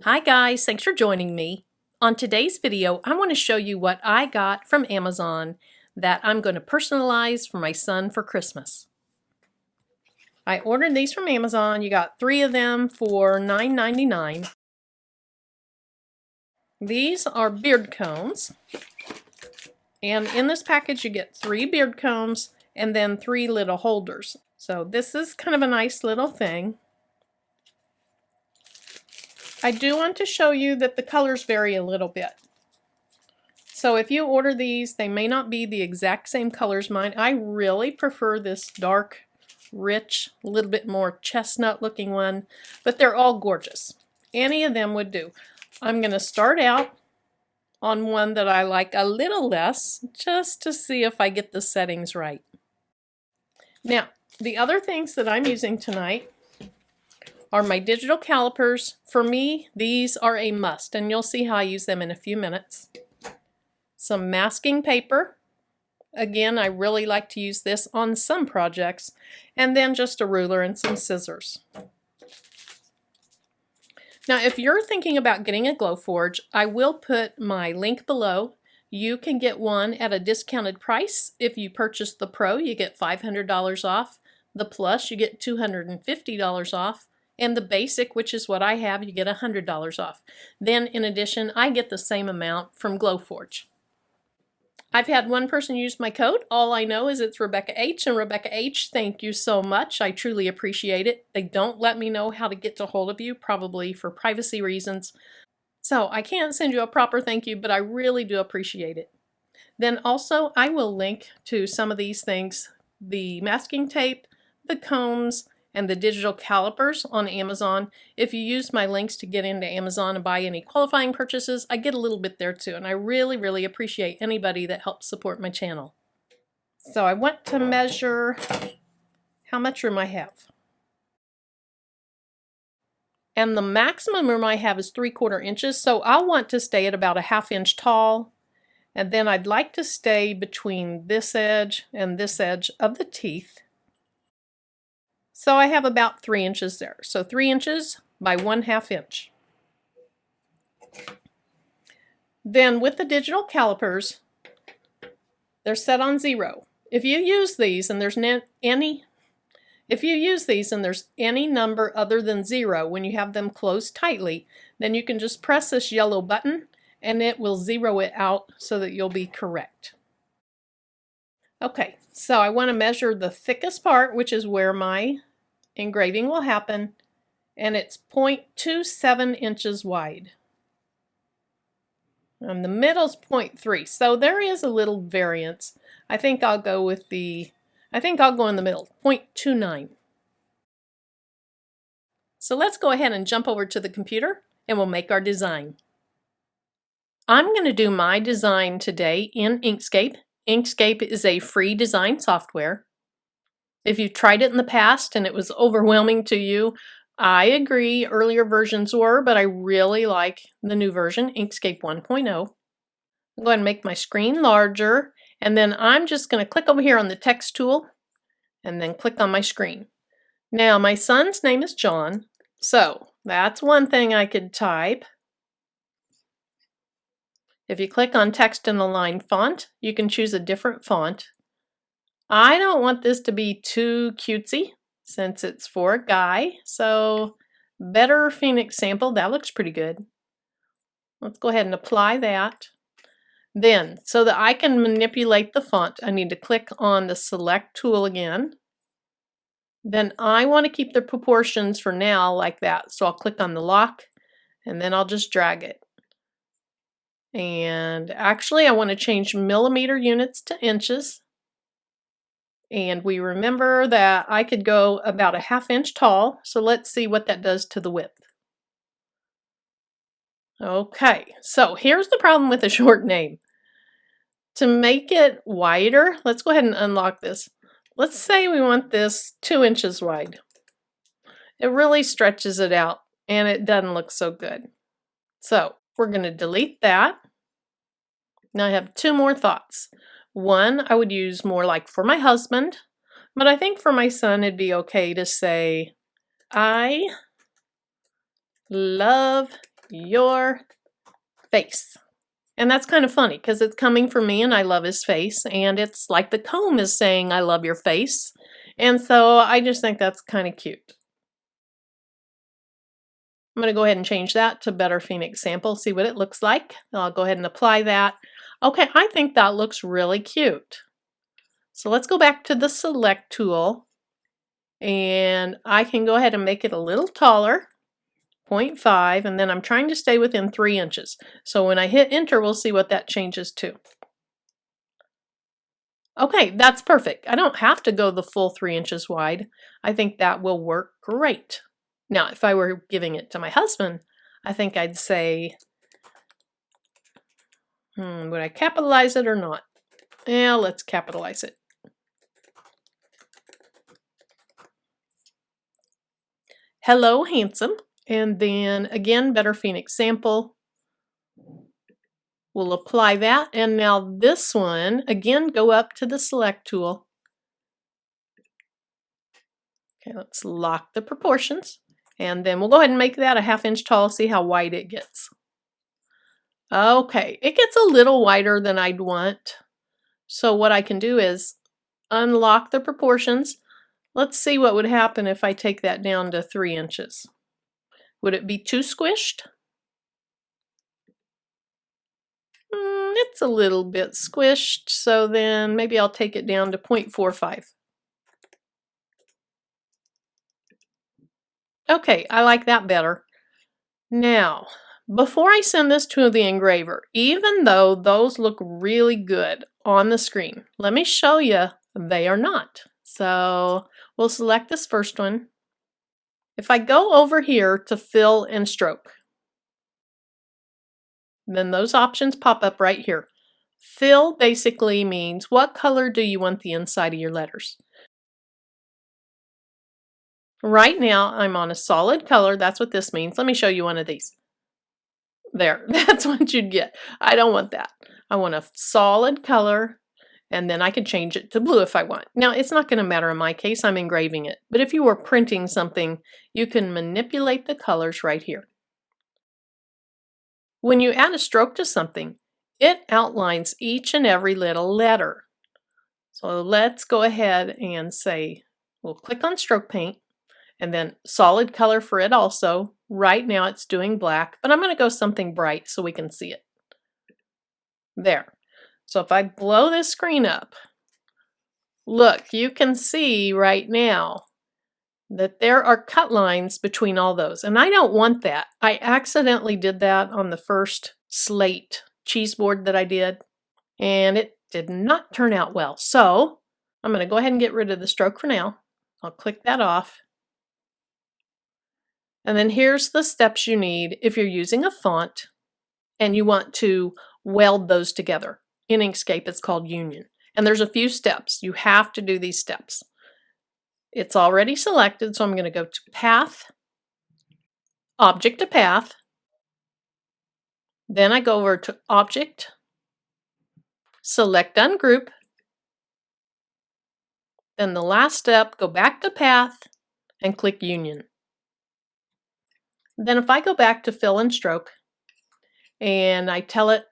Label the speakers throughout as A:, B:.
A: Hi guys, thanks for joining me. On today's video, I want to show you what I got from Amazon that I'm going to personalize for my son for Christmas. I ordered these from Amazon. You got 3 of them for $9.99. These are beard combs. And in this package you get 3 beard combs and then 3 little holders. So this is kind of a nice little thing. I do want to show you that the colors vary a little bit. So if you order these, they may not be the exact same colors mine. I really prefer this dark, rich, a little bit more chestnut looking one, but they're all gorgeous. Any of them would do. I'm going to start out on one that I like a little less, just to see if I get the settings right. Now, the other things that I'm using tonight are my digital calipers. For me, these are a must, and you'll see how I use them in a few minutes. Some masking paper. Again, I really like to use this on some projects. And then just a ruler and some scissors. Now, if you're thinking about getting a Glowforge, I will put my link below. You can get one at a discounted price. If you purchase the Pro, you get $500 off. The Plus, you get $250 off. And the Basic, which is what I have, you get $100 off. Then, in addition, I get the same amount from Glowforge. I've had one person use my code. All I know is it's Rebecca H. And Rebecca H., thank you so much. I truly appreciate it. They don't let me know how to get a hold of you, probably for privacy reasons. So I can't send you a proper thank you, but I really do appreciate it. Then also, I will link to some of these things, the masking tape, the combs, and the digital calipers on Amazon. If you use my links to get into Amazon and buy any qualifying purchases, I get a little bit there too, and I really, really appreciate anybody that helps support my channel. So I want to measure how much room I have. And the maximum room I have is 3/4 inches, so I'll want to stay at about a 1/2 inch tall, and then I'd like to stay between this edge and this edge of the teeth. So I have about 3 inches there. So 3 inches by 1/2 inch. Then with the digital calipers, they're set on 0. If you use these and there's any number other than 0 when you have them closed tightly, then you can just press this yellow button and it will 0 it out so that you'll be correct. Okay, so I want to measure the thickest part, which is where my engraving will happen, and it's 0.27 inches wide. And the middle's 0.3, so there is a little variance. I think I'll go in the middle, 0.29. So let's go ahead and jump over to the computer and we'll make our design. I'm going to do my design today in Inkscape. Inkscape is a free design software. If you've tried it in the past and it was overwhelming to you, I agree, earlier versions were, but I really like the new version, Inkscape 1.0. I'll go ahead and make my screen larger, and then I'm just going to click over here on the text tool and then click on my screen. Now, my son's name is John, so that's one thing I could type. If you click on text and align font, you can choose a different font. I don't want this to be too cutesy since it's for a guy, so Better Phoenix Sample, that looks pretty good. Let's go ahead and apply that. Then, so that I can manipulate the font, I need to click on the select tool again. Then I want to keep the proportions for now like that, so I'll click on the lock and then I'll just drag it. And actually I want to change millimeter units to inches. And we remember that I could go about a 1/2 inch tall, so let's see what that does to the width. Okay, so here's the problem with a short name. To make it wider, let's go ahead and unlock this. Let's say we want this 2 inches wide. It really stretches it out and it doesn't look so good. So we're going to delete that. Now I have 2 more thoughts. One, I would use more like for my husband, but I think for my son it'd be okay to say, I love your face. And that's kind of funny because it's coming from me and I love his face, and it's like the comb is saying I love your face. And so I just think that's kind of cute. I'm going to go ahead and change that to Better Phoenix Sample, see what it looks like. I'll go ahead and apply that. Okay, I think that looks really cute. So let's go back to the Select tool, and I can go ahead and make it a little taller, 0.5, and then I'm trying to stay within 3 inches. So when I hit enter, we'll see what that changes to. Okay, that's perfect. I don't have to go the full 3 inches wide. I think that will work great. Now, if I were giving it to my husband, I think I'd say, would I capitalize it or not? Yeah, let's capitalize it. Hello, handsome. And then again, Better Phoenix Sample. We'll apply that. And now this one, again, go up to the Select tool. Okay, let's lock the proportions. And then we'll go ahead and make that a 1/2 inch tall, see how wide it gets. Okay, it gets a little wider than I'd want. So what I can do is unlock the proportions. Let's see what would happen if I take that down to 3 inches. Would it be too squished? It's a little bit squished, so then maybe I'll take it down to 0.45. Okay, I like that better. Now, before I send this to the engraver, even though those look really good on the screen, let me show you they are not. So we'll select this first one. If I go over here to fill and stroke, then those options pop up right here. Fill basically means what color do you want the inside of your letters. Right now I'm on a solid color. That's what this means. Let me show you one of these. There, that's what you'd get. I don't want that. I want a solid color, and then I can change it to blue if I want. Now, it's not going to matter in my case. I'm engraving it. But if you were printing something, you can manipulate the colors right here. When you add a stroke to something, it outlines each and every little letter. So let's go ahead and say, we'll click on stroke paint, and then solid color for it also. Right now it's doing black, but I'm going to go something bright so we can see it. There. So if I blow this screen up, look, you can see right now that there are cut lines between all those, and I don't want that. I accidentally did that on the first slate cheese board that I did, and it did not turn out well. So I'm going to go ahead and get rid of the stroke for now. I'll click that off. And then here's the steps you need if you're using a font and you want to weld those together. In Inkscape, it's called union. And there's a few steps. You have to do these steps. It's already selected, so I'm going to go to Path, Object to Path. Then I go over to Object, select Ungroup. Then the last step, go back to Path and click Union. Then if I go back to Fill and Stroke, and I tell it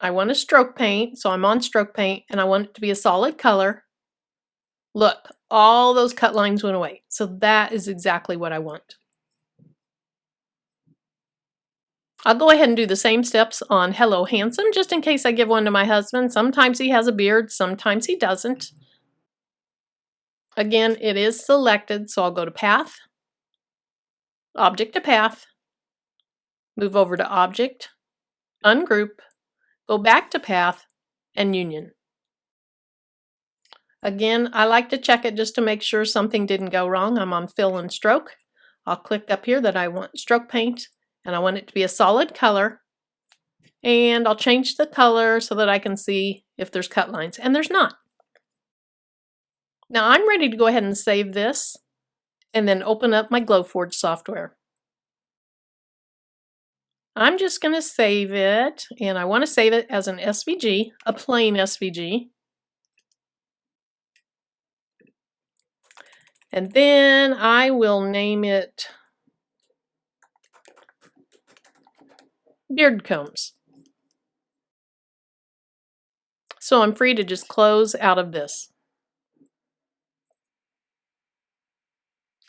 A: I want a stroke paint, so I'm on stroke paint, and I want it to be a solid color. Look, all those cut lines went away. So that is exactly what I want. I'll go ahead and do the same steps on Hello Handsome, just in case I give one to my husband. Sometimes he has a beard, sometimes he doesn't. Again, it is selected, so I'll go to Path, Object to Path, move over to Object, Ungroup, go back to Path, and Union. Again, I like to check it just to make sure something didn't go wrong. I'm on Fill and Stroke. I'll click up here that I want stroke paint, and I want it to be a solid color. And I'll change the color so that I can see if there's cut lines, and there's not. Now I'm ready to go ahead and save this, and then open up my Glowforge software. I'm just going to save it, and I want to save it as an SVG, a plain SVG. And then I will name it beard combs. So I'm free to just close out of this.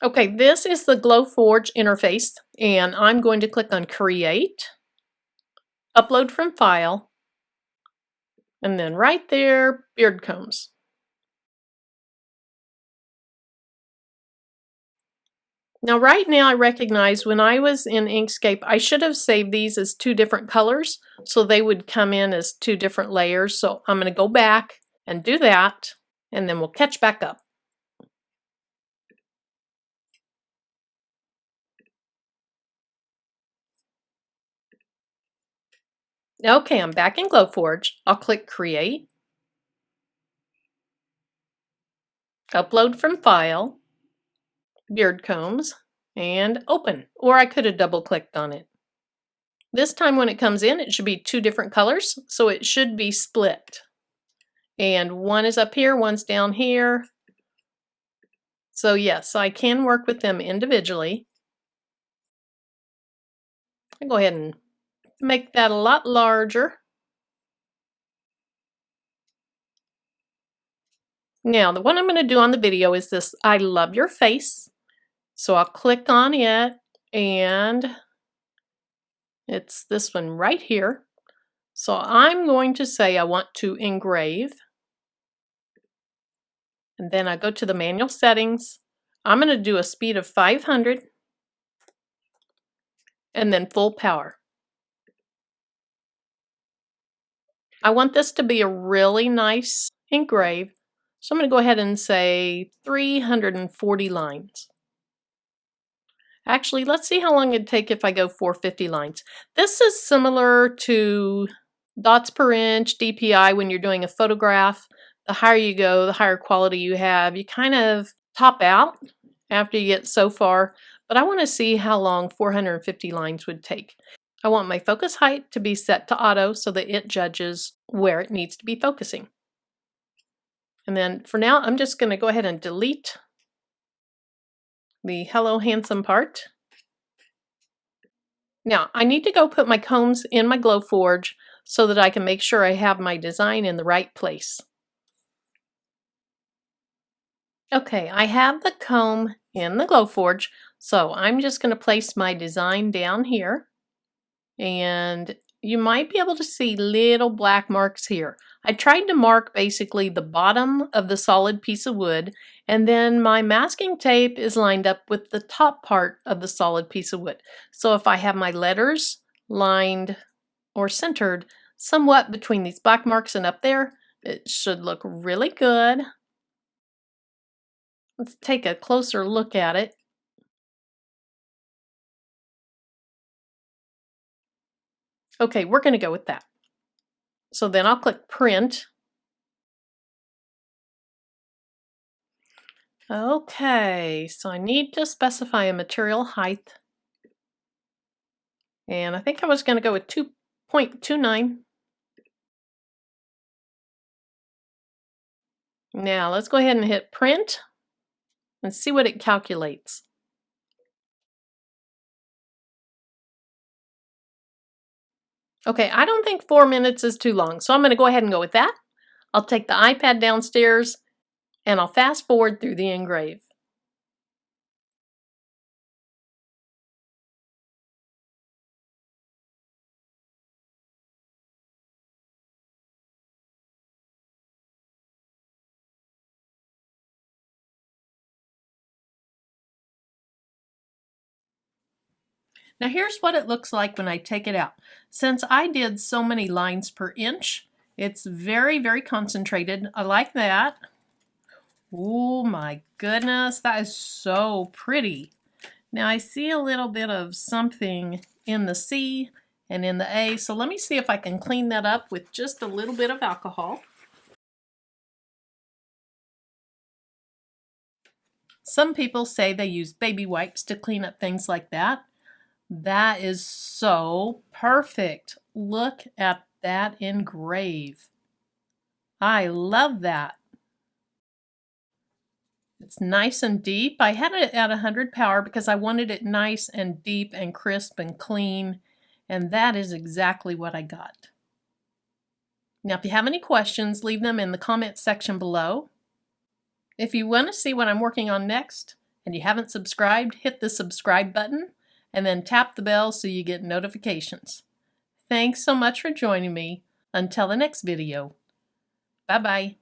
A: Okay, this is the Glowforge interface, and I'm going to click on Create, Upload from File, and then right there, beard combs. Now right now I recognize when I was in Inkscape, I should have saved these as two different colors so they would come in as two different layers. So I'm going to go back and do that, and then we'll catch back up. Okay, I'm back in Glowforge. I'll click Create, Upload from File, Beard Combs, and Open. Or I could have double clicked on it. This time when it comes in, it should be two different colors, so it should be split. And one is up here, one's down here. So yes, I can work with them individually. I'll go ahead and make that a lot larger. Now, the one I'm going to do on the video is this I love your face. So I'll click on it, and it's this one right here. So I'm going to say I want to engrave. And then I go to the manual settings. I'm going to do a speed of 500 and then full power. I want this to be a really nice engrave. So I'm going to go ahead and say 340 lines. Actually, let's see how long it'd take if I go 450 lines. This is similar to dots per inch, DPI when you're doing a photograph. The higher you go, the higher quality you have. You kind of top out after you get so far, but I want to see how long 450 lines would take. I want my focus height to be set to auto so that it judges where it needs to be focusing. And then for now, I'm just going to go ahead and delete the hello handsome part. Now, I need to go put my combs in my Glowforge so that I can make sure I have my design in the right place. Okay, I have the comb in the Glowforge, so I'm just going to place my design down here. And you might be able to see little black marks here. I tried to mark basically the bottom of the solid piece of wood, and then my masking tape is lined up with the top part of the solid piece of wood. So if I have my letters lined or centered somewhat between these black marks and up there, it should look really good. Let's take a closer look at it. Okay, we're going to go with that. So then I'll click Print. Okay, so I need to specify a material height. And I think I was going to go with 2.29. Now let's go ahead and hit Print and see what it calculates. Okay, I don't think 4 minutes is too long, so I'm going to go ahead and go with that. I'll take the iPad downstairs and I'll fast forward through the engrave. Now here's what it looks like when I take it out. Since I did so many lines per inch, it's very, very concentrated. I like that. Oh my goodness, that is so pretty. Now I see a little bit of something in the C and in the A, so let me see if I can clean that up with just a little bit of alcohol. Some people say they use baby wipes to clean up things like that. That is so perfect. Look at that engrave. I love that. It's nice and deep. I had it at 100 power because I wanted it nice and deep and crisp and clean. And that is exactly what I got. Now, if you have any questions, leave them in the comment section below. If you want to see what I'm working on next and you haven't subscribed, hit the subscribe button and then tap the bell so you get notifications. Thanks so much for joining me. Until the next video. Bye-bye.